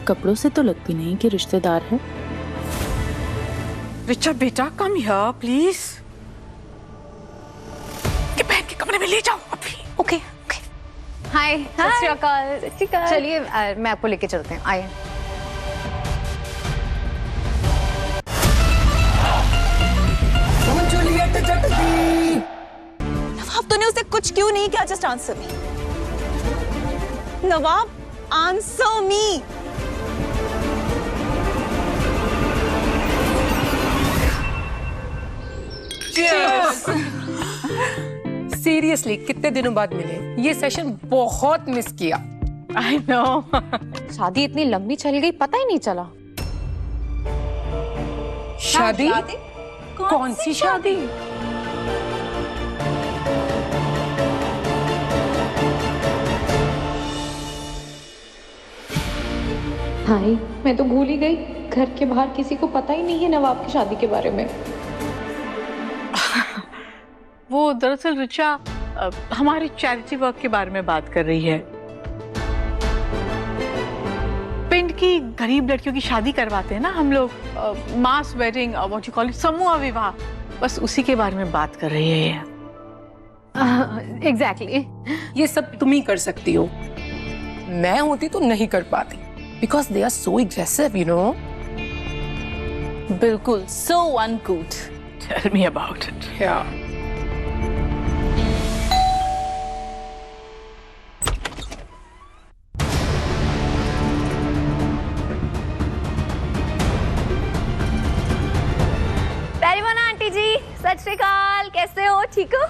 कपड़ों से तो लगती नहीं कि रिश्तेदार है। रिचा बेटा कम हियर प्लीज। के बहन के कमरे में ले जाओ अभी। Okay okay. हाय सत श्री अकाल। चलिए मैं आपको लेके चलते हैं, आइए। नवाब तूने उसे कुछ क्यों नहीं किया? जस्ट आंसर मी नवाब, आंसर मी। सीरियसली कितने दिनों बाद मिले, ये सेशन बहुत मिस किया। I know. शादी इतनी लंबी चल गई, पता ही नहीं चला। शादी? कौन सी शादी? हाय, मैं तो भूल ही गई, घर के बाहर किसी को पता ही नहीं है नवाब की शादी के बारे में। वो दरअसल रिचा हमारी चैरिटी वर्क के बारे में बात कर रही है। पिंड की गरीब लड़कियों की शादी करवाते हैं ना हम लोग, mass wedding, what you call it, समूह विवाह, बस उसी के बारे में बात कर रही है ये। एग्जैक्टली। ये सब तुम ही कर सकती हो, मैं होती तो नहीं कर पाती, because they are so aggressive, you know. बिल्कुल, so uncouth. Tell me about it. या पैरीवाना आंटी जी, सत श्री अकाल, कैसे हो? ठीक हो?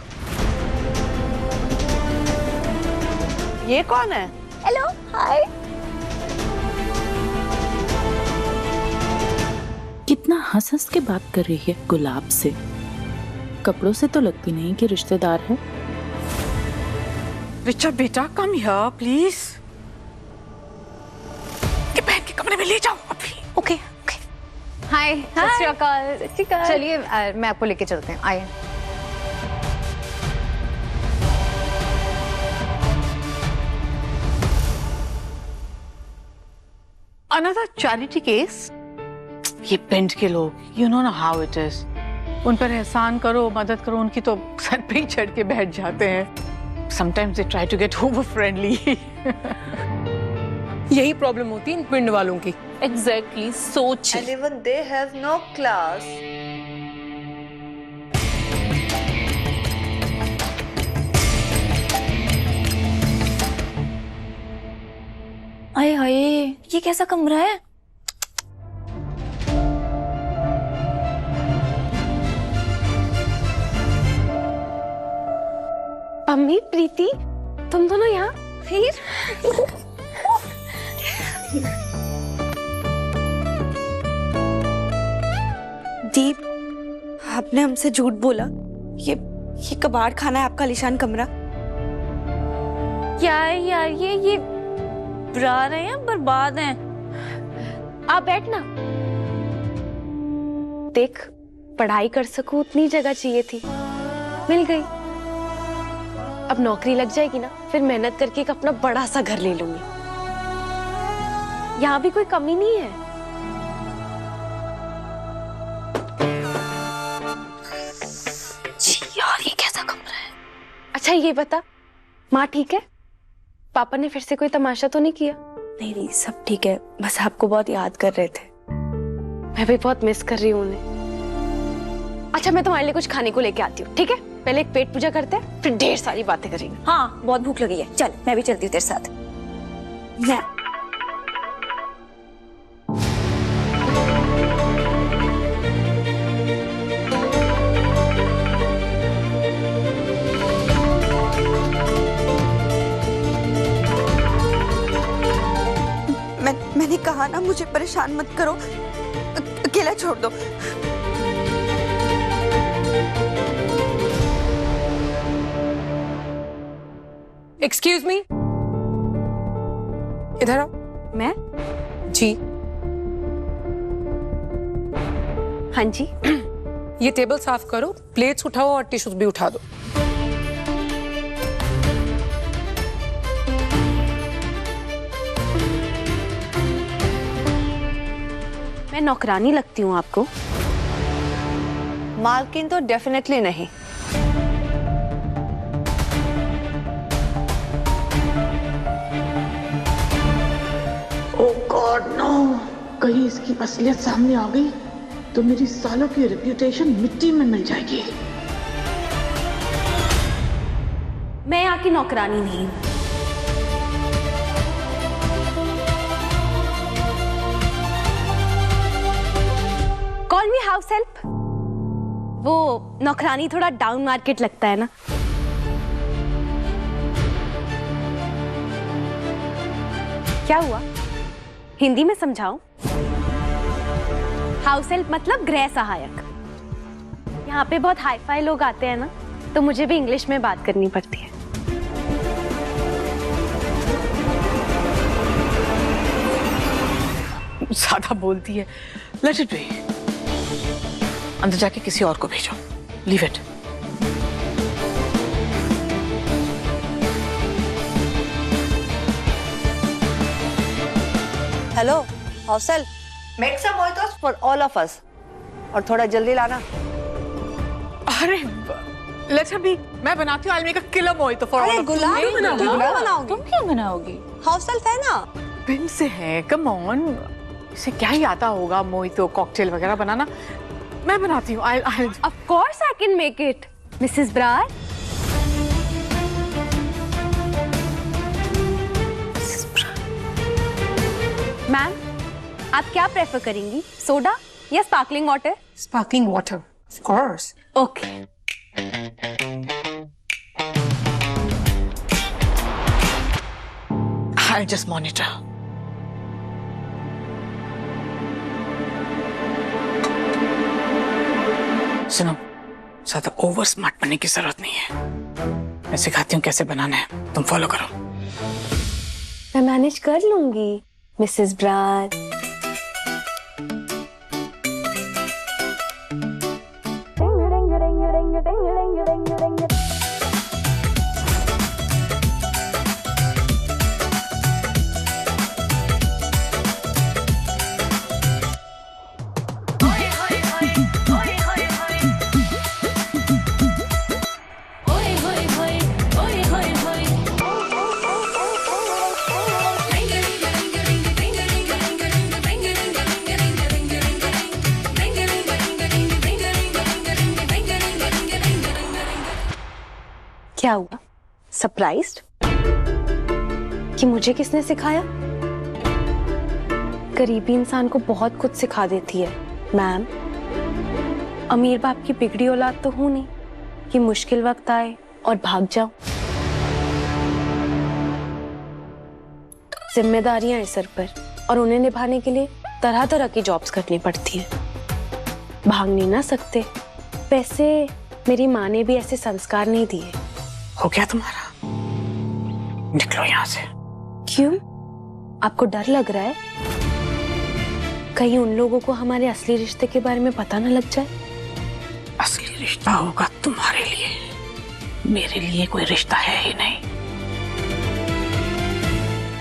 ये कौन है? हेलो, हाय। कितना हंस हंस के बात कर रही है गुलाब से। कपड़ों से तो लगती नहीं कि रिश्तेदार है। रिचा बेटा कम हियर प्लीज। के बहन के कमरे में ले जाओ अभी। Okay okay. हाय सत श्री अकाल। चलिए मैं आपको लेके चलते हैं, आइए। Another charity case? ये पिंड के लोग, you know how it is. उन पर एहसान करो, मदद करो, उनकी तो सर पे ही चढ़ के बैठ जाते हैं। Sometimes they try to get over friendly. यही प्रॉब्लम होती है इन पिंड वालों की। Exactly, so chill. And even they have no class. आए हाय, ये कैसा कमरा है? मम्मी, प्रीति, तुम दोनों यहाँ? फिर दीप, आपने हमसे झूठ बोला। ये कबाड़ खाना है आपका आलीशान कमरा। क्या है यार, ये बुरा रहे हैं, बर्बाद हैं। आप बैठना। देख, पढ़ाई कर सकूं उतनी जगह चाहिए थी, मिल गई। अब नौकरी लग जाएगी ना, फिर मेहनत करके एक अपना बड़ा सा घर ले लूंगी। यहाँ भी कोई कमी नहीं है। यार ये कैसा कमरा है? अच्छा ये बता, माँ ठीक है? पापा ने फिर से कोई तमाशा तो नहीं किया? नहीं, सब ठीक है, बस आपको बहुत याद कर रहे थे। मैं भी बहुत मिस कर रही हूँ उन्हें। अच्छा मैं तुम्हारे लिए कुछ खाने को लेके आती हूँ, ठीक है? पहले एक पेट पूजा करते हैं, फिर ढेर सारी बातें करेंगे। हाँ, बहुत भूख लगी है। चल मैं भी चलती हूँ तेरे साथ। मैं मैंने कहा ना, मुझे परेशान मत करो, अकेला छोड़ दो। एक्सक्यूज मी, इधर आओ। मैं? जी। हाँ जी। ये टेबल साफ करो, प्लेट्स उठाओ और टिश्यूज भी उठा दो। मैं नौकरानी लगती हूँ आपको? मालकिन तो डेफिनेटली नहीं। ओह गॉड नो, कहीं इसकी असलियत सामने आ गई तो मेरी सालों की रेप्यूटेशन मिट्टी में मिल जाएगी। मैं यहाँ की नौकरानी नहीं हूँ। कॉल मी हाउस हेल्प। वो नौकरानी थोड़ा डाउन मार्केट लगता है ना। क्या हुआ, हिंदी में समझाऊं? हाउस हेल्प मतलब गृह सहायक। यहाँ पे बहुत हाई फाई लोग आते हैं ना, तो मुझे भी इंग्लिश में बात करनी पड़ती है। ज्यादा बोलती है। Let it be. अंदर जाके किसी और को भेजो। Leave it. हेलो हौसल, make some mojitos for all of us और थोड़ा जल्दी लाना। अरे लेट बी, मैं बनाती हूँ। I make a killer mojito for all of. गुलाब बनाओगी? तुम क्या बनाओगी? हौसल है ना? बिन से है, कम ऑन। इसे क्या ही आता होगा मोइटो कॉकटेल वगैरह बनाना। मैं बनाती हूँ। Of course I can make it, Mrs. Brar. Ma'am, आप क्या प्रेफर करेंगी, सोडा या sparkling water? Sparkling water, of course. Okay. I'll just monitor. सुनो, ज्यादा ओवर स्मार्ट बनने की जरूरत नहीं है। मैं सिखाती हूँ कैसे बनाना है, तुम फॉलो करो। मैं मैनेज कर लूंगी, मिसेस ब्रार। क्या हुआ, सरप्राइज्ड कि मुझे किसने सिखाया? गरीबी इंसान को बहुत कुछ सिखा देती है मैम। अमीर बाप की बिगड़ी औलाद तो हूं नहीं कि मुश्किल वक्त आए और भाग जाऊं। जिम्मेदारियां हैं सर पर और उन्हें निभाने के लिए तरह तरह की जॉब्स करनी पड़ती हैं। भाग नहीं ना सकते। वैसे मेरी माँ ने भी ऐसे संस्कार नहीं दिए। हो गया तुम्हारा? निकलो यहाँ से। क्यों, आपको डर लग रहा है? कहीं उन लोगों को हमारे असली रिश्ते के बारे में पता न लग जाए? असली रिश्ता होगा तुम्हारे लिए, मेरे लिए कोई रिश्ता है ही नहीं।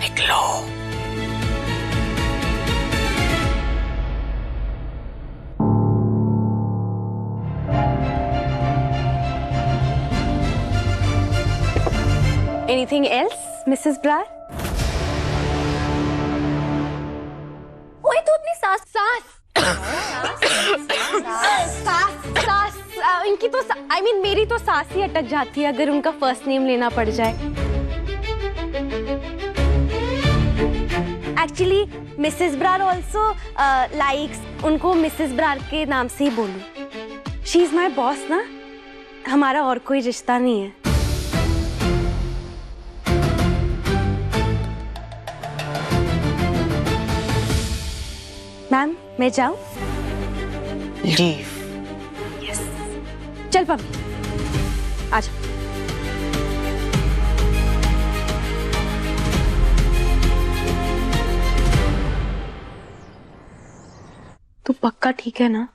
निकलो। Anything else, Mrs. Brar? ओए तू अपनी सास इनकी तो I mean मेरी तो सास ही अटक जाती है अगर उनका फर्स्ट नेम लेना पड़ जाए। Actually, Mrs. Brar also likes उनको Mrs. Brar के नाम से ही बोलूं। She is my boss ना, हमारा और कोई रिश्ता नहीं है। मैम, मैं जाऊं? लीव। यस। चल पम्मी, आजा। तू पक्का ठीक है ना?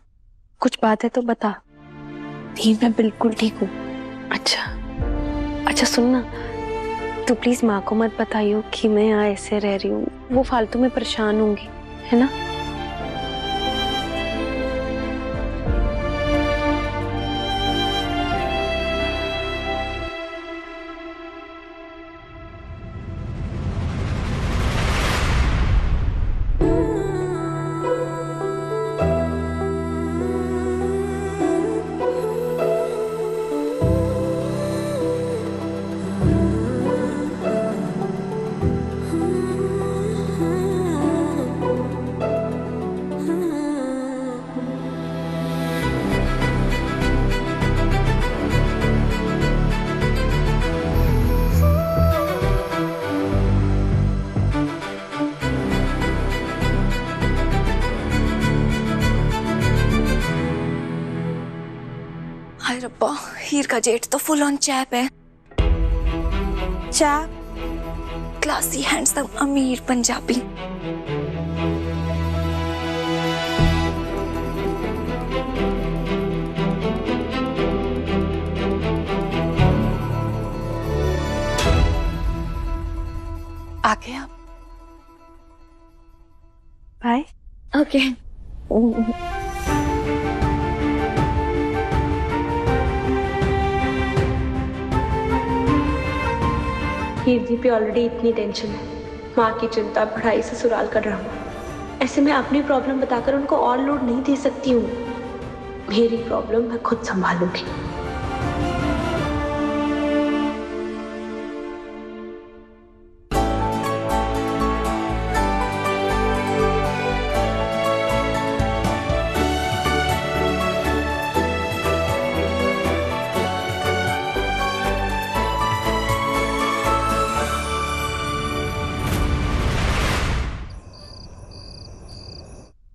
कुछ बात है तो बता। नहीं, मैं बिल्कुल ठीक हूँ। अच्छा सुन ना, तू प्लीज माँ को मत बताइयो कि मैं यहाँ ऐसे रह रही हूँ। वो फालतू में परेशान होंगी, है ना? अब्बा, हीर का जेठ तो फुल ऑन चैप है। चैप, क्लासी, हैंडसम, अमीर पंजाबी। आगे आप बाय। ओके। हीर जी पे ऑलरेडी इतनी टेंशन है, माँ की चिंता, पढ़ाई, ससुराल का ड्रामा। ऐसे में अपनी प्रॉब्लम बताकर उनको और लोड नहीं दे सकती हूँ। मेरी प्रॉब्लम मैं खुद संभालूंगी।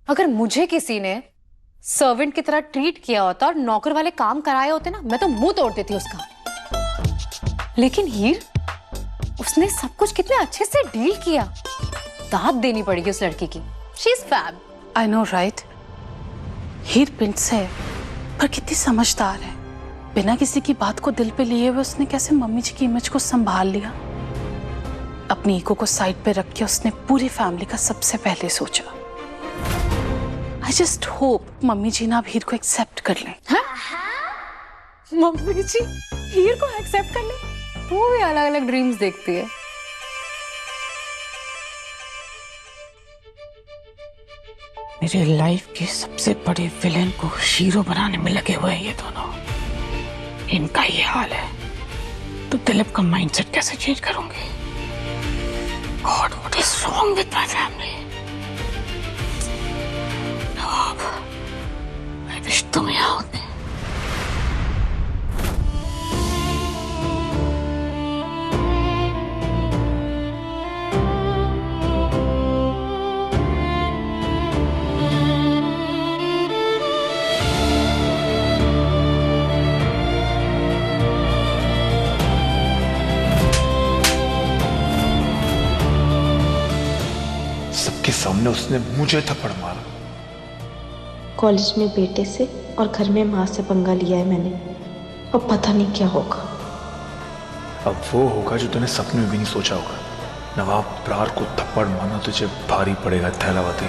अगर मुझे किसी ने सर्वेंट की तरह ट्रीट किया होता और नौकर वाले काम कराए होते ना, मैं तो मुंह तोड़ देती उसका। लेकिन हीर, उसने सब कुछ कितने अच्छे से डील किया। दाद देनी पड़ेगी उस लड़की की। She is fab. I know right. Heer prince है पर कितनी समझदार है। बिना किसी की बात को दिल पे लिए हुए उसने कैसे मम्मी जी की इमेज को संभाल लिया। अपनी ईगो को साइड पे रख के उसने पूरी फैमिली का सबसे पहले सोचा। आई जस्ट होप मम्मी जी ना अब हीर को एक्सेप्ट कर लें। मम्मी जी हीर को एक्सेप्ट कर ले? वो भी अलग अलग ड्रीम्स देखती है। मेरे लाइफ के सबसे बड़े विलेन को हीरो बनाने में लगे हुए हैं ये दोनों। इनका ये हाल है तो दिलीप का माइंडसेट कैसे चेंज करूंगी? God, what is wrong with my family? I wish तुम यहाँ होते। सबके सामने उसने मुझे थप्पड़ मारा। कॉलेज में बेटे से और घर में माँ से पंगा लिया है मैंने, अब पता नहीं क्या होगा। अब वो होगा जो तूने सपने में भी नहीं सोचा होगा। नवाब प्रार को थप्पड़ मारना तुझे भारी पड़ेगा थैलावती।